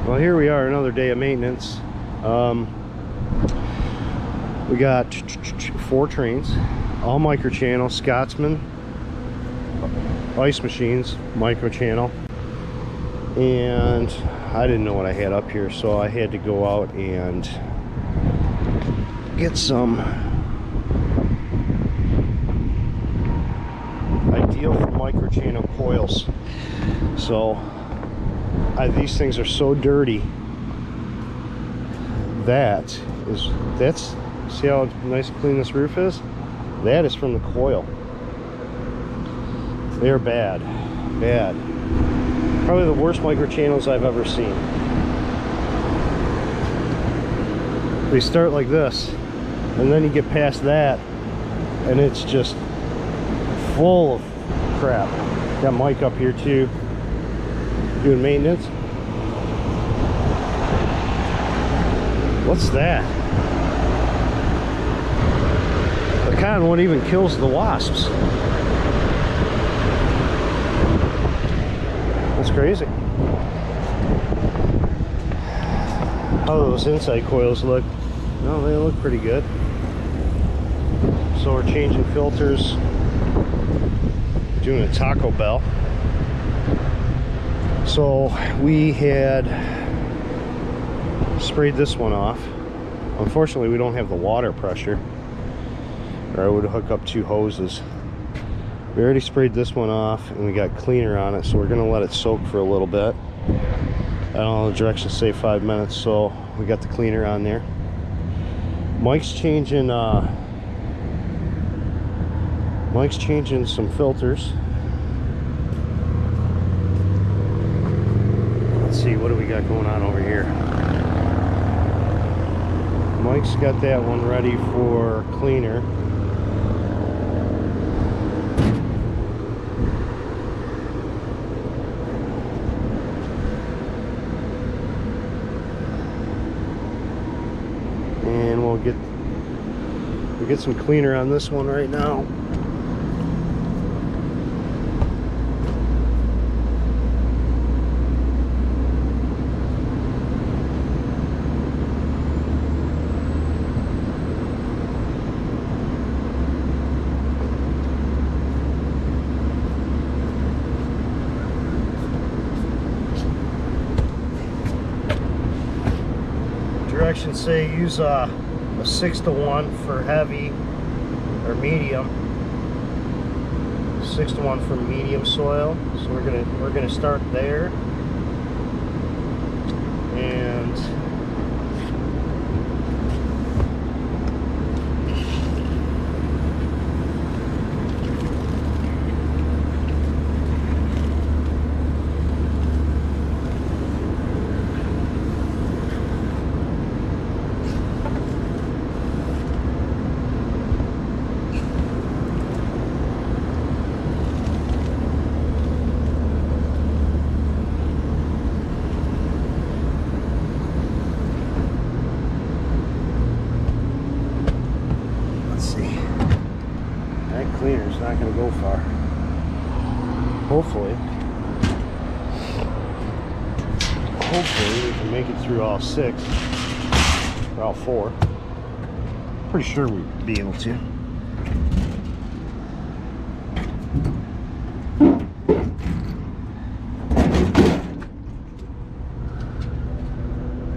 Well, here we are, another day of maintenance. We got 4 trains, all microchannel, Scotsman, ice machines, microchannel, and I didn't know what I had up here, so I had to go out and get some ideal for microchannel coils. So these things are so dirty. That's see how nice and clean this roof is? That is from the coil. They're bad. Probably the worst microchannels I've ever seen. They start like this, and then you get past that, and it's just full of crap. Got Mike up here too, doing maintenance. What's that? The Cottonwood even kills the wasps. That's crazy. How do those inside coils look? No, they look pretty good. So we're changing filters, doing a Taco Bell. So we had sprayed this one off. Unfortunately, we don't have the water pressure, or I would hook up 2 hoses. We already sprayed this one off, and we got cleaner on it, so we're gonna let it soak for a little bit. I don't know, the directions say 5 minutes, so we got the cleaner on there. Mike's changing some filters. Let's see, what do we got going on over here? Mike's got that one ready for cleaner. And we'll get some cleaner on this one right now. Directions say use a 6-to-1 for heavy or medium, 6-to-1 for medium soil. So we're gonna start there, and cleaner's not going to go far. Hopefully we can make it through all 6 or all 4. Pretty sure we'd be able to.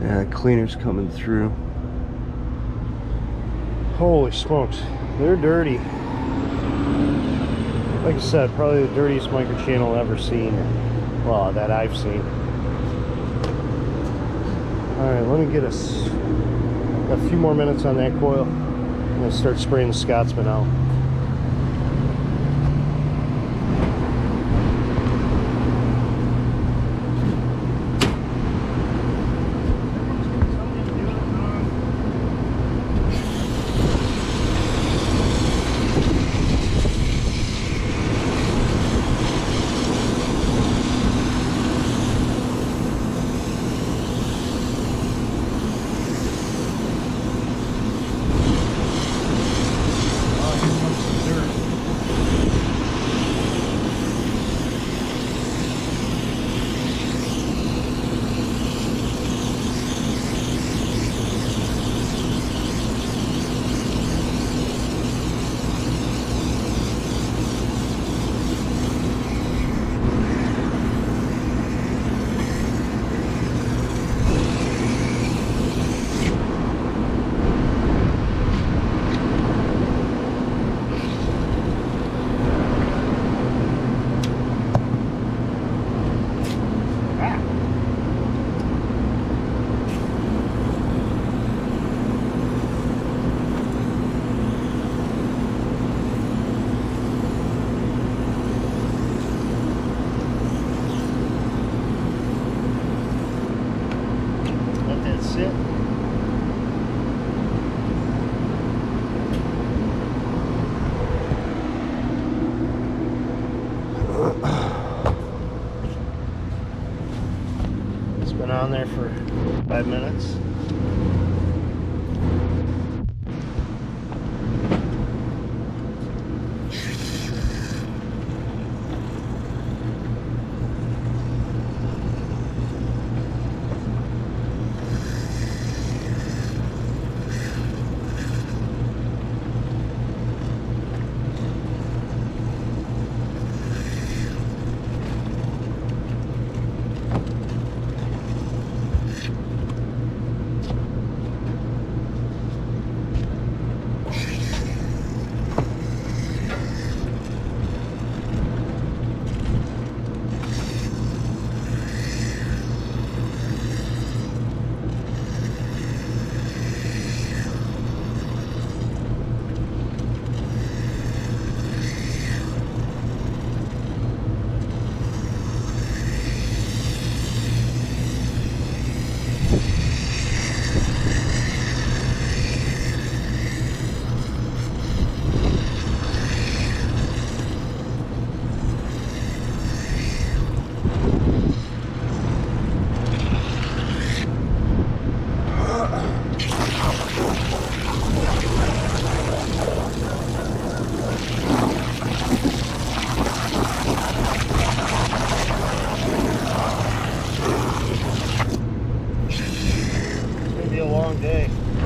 Yeah, the cleaner's coming through. Holy smokes, they're dirty. Like I said, probably the dirtiest microchannel ever seen. Well, that I've seen. Alright, let me get us a few more minutes on that coil. I'm going to start spraying the Scotsman out. sit. It's been on there for 5 minutes.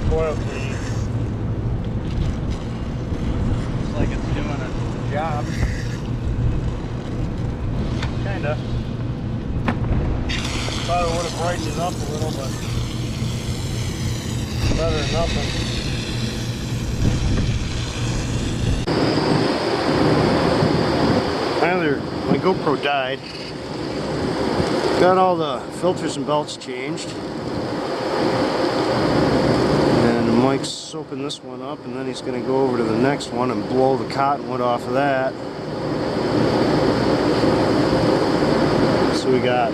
Coil cleaning. Looks like it's doing a job. Kinda. Thought it would have brightened it up a little, but better than nothing. My GoPro died. Got all the filters and belts changed. And Mike's soaping this one up, and then he's going to go over to the next one and blow the cottonwood off of that. So we got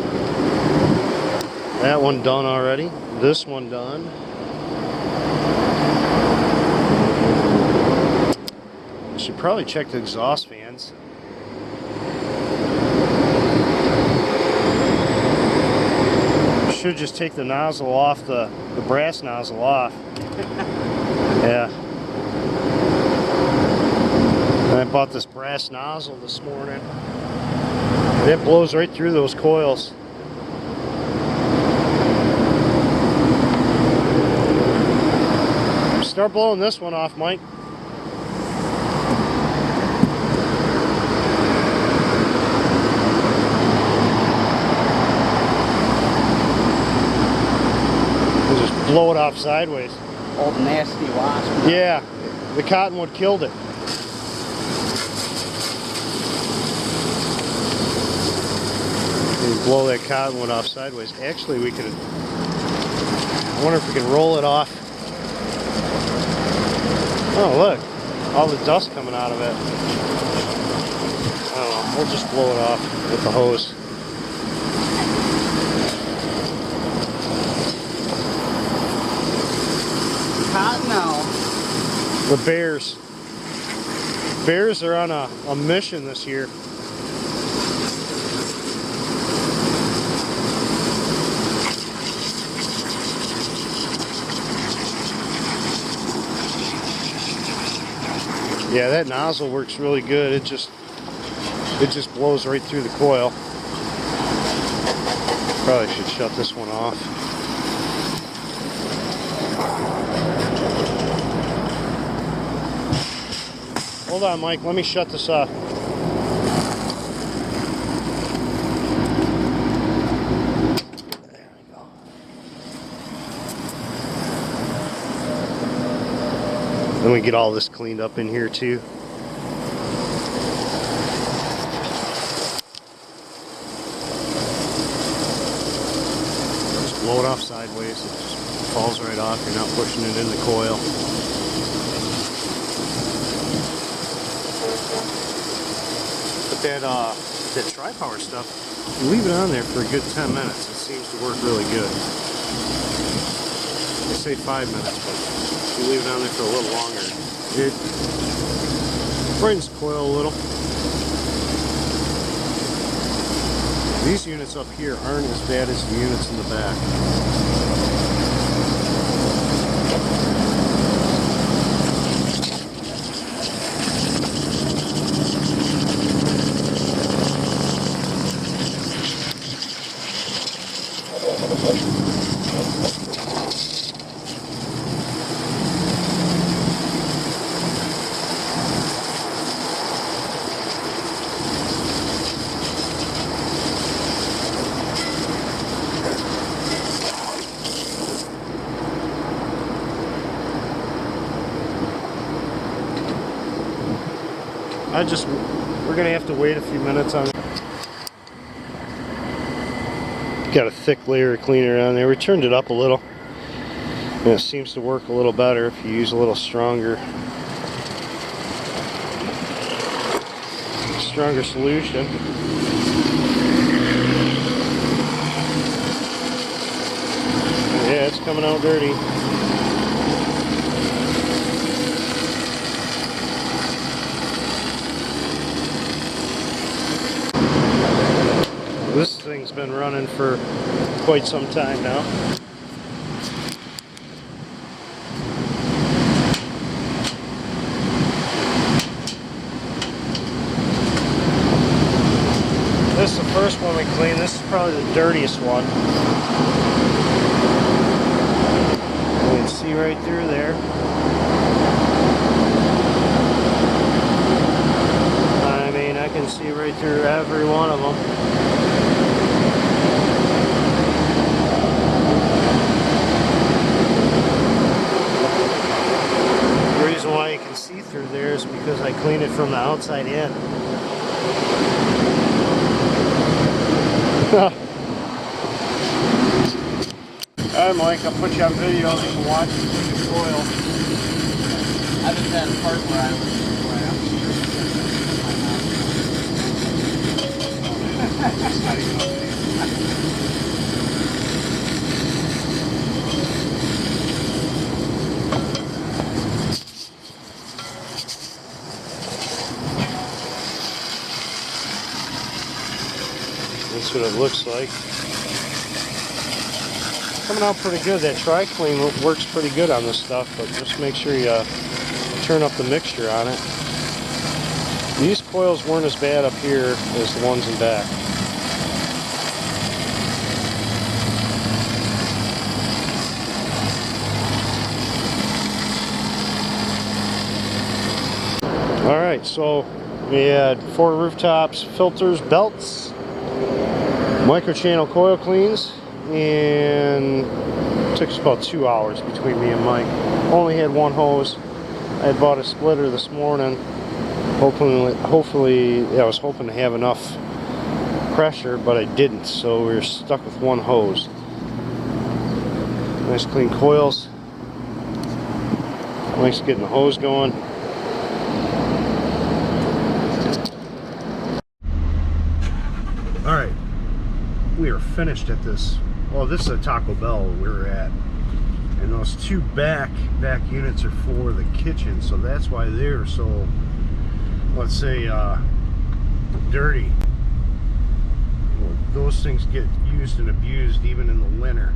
that one done already. This one done. I should probably check the exhaust fans. Should just take the nozzle off, the brass nozzle off. Yeah. And I bought this brass nozzle this morning. And it blows right through those coils. Start blowing this one off, Mike. Blow it off sideways. Old nasty wasp. Yeah, the cottonwood killed it. And blow that cottonwood off sideways. Actually, we could. I wonder if we can roll it off. Oh, look, all the dust coming out of it. I don't know. We'll just blow it off with the hose. No. The bears. Bears are on a mission this year. Yeah, that nozzle works really good. It just blows right through the coil. Probably should shut this one off. Hold on, Mike. Let me shut this off. There we go. Then we get all this cleaned up in here too. Just blow it off sideways. It just falls right off. You're not pushing it in the coil. That tri-power stuff, you leave it on there for a good 10 minutes. It seems to work really good. They say 5 minutes, but you leave it on there for a little longer. It brightens the coil a little. These units up here aren't as bad as the units in the back. We're gonna have to wait a few minutes on it. Got a thick layer of cleaner on there. We turned it up a little, and it seems to work a little better if you use a little stronger solution. Yeah, it's coming out dirty. This thing's been running for quite some time now. This is the first one we cleaned. This is probably the dirtiest one. You can see right through there. I mean, I can see right through every one of them. The reason why you can see through there is because I cleaned it from the outside in. Alright, Mike, I'll put you on video so you can watch the coil. I just had a part where I was That's what it looks like. Coming out pretty good. That tri-clean works pretty good on this stuff, but just make sure you turn up the mixture on it. These coils weren't as bad up here as the ones in back. Alright, so we had 4 rooftops, filters, belts, microchannel coil cleans, and it took us about 2 hours between me and Mike. Only had 1 hose. I had bought a splitter this morning. Hopefully, I was hoping to have enough pressure, but I didn't, so we were stuck with 1 hose. Nice clean coils. Mike's getting the hose going. Alright, we are finished at this. Well, this is a Taco Bell we were at. And those 2 back units are for the kitchen, so that's why they're so, let's say, dirty. Well, those things get used and abused even in the winter.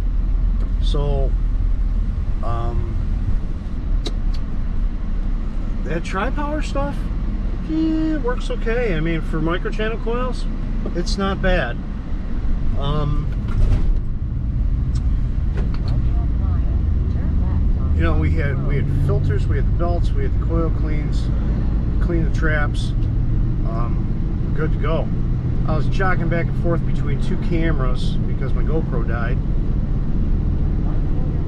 So, that tri-power stuff, yeah, it works okay. I mean, for microchannel coils, it's not bad. You know, we had filters, we had the belts, we had the coil cleans, clean the traps. Good to go. I was jogging back and forth between 2 cameras because my GoPro died,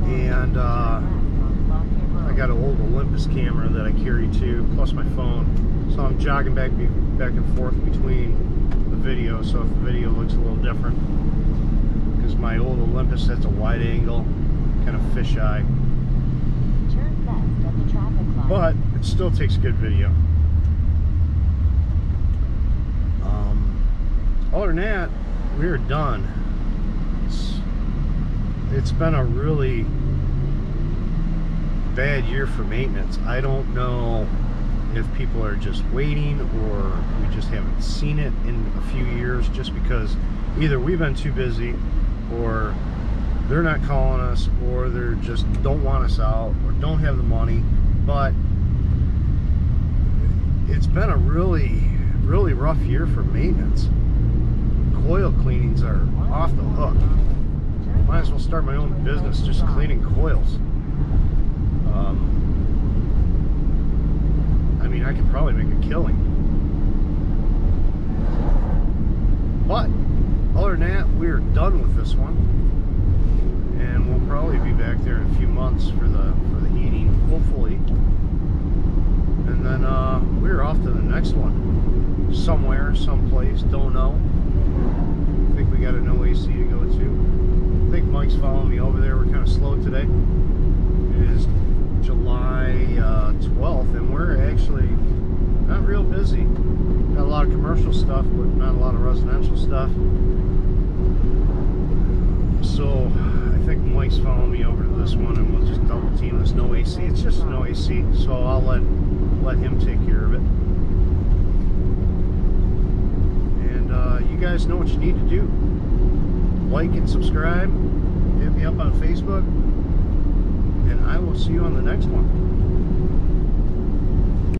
and I got an old Olympus camera that I carry too, plus my phone. So I'm jogging back and forth between the video. So if the video looks a little different, because my old Olympus, that's a wide angle, kind of fisheye. But it still takes good video. Other than that, we're done. It's been a really bad year for maintenance. I don't know if people are just waiting or we just haven't seen it in a few years, just because either we've been too busy or they're not calling us, or they're just don't want us out or don't have the money. But it's been a really rough year for maintenance. Coil cleanings are off the hook. Might as well start my own business just cleaning coils. I mean, I could probably make a killing. But other than that, we're done with this one, and we'll probably be back there in a few months for the heating, hopefully. And then we're off to the next one, somewhere, someplace, don't know. I think we got a no AC to go to. I think Mike's following me over there. We're kind of slow today. It is July 12th, and we're actually not real busy. Got a lot of commercial stuff, but not a lot of residential stuff. So I think Mike's following me over to this one, and we'll just double team this no AC. It's just no AC, so I'll let him take care of it. And you guys know what you need to do. Like and subscribe. Hit me up on Facebook. And I will see you on the next one.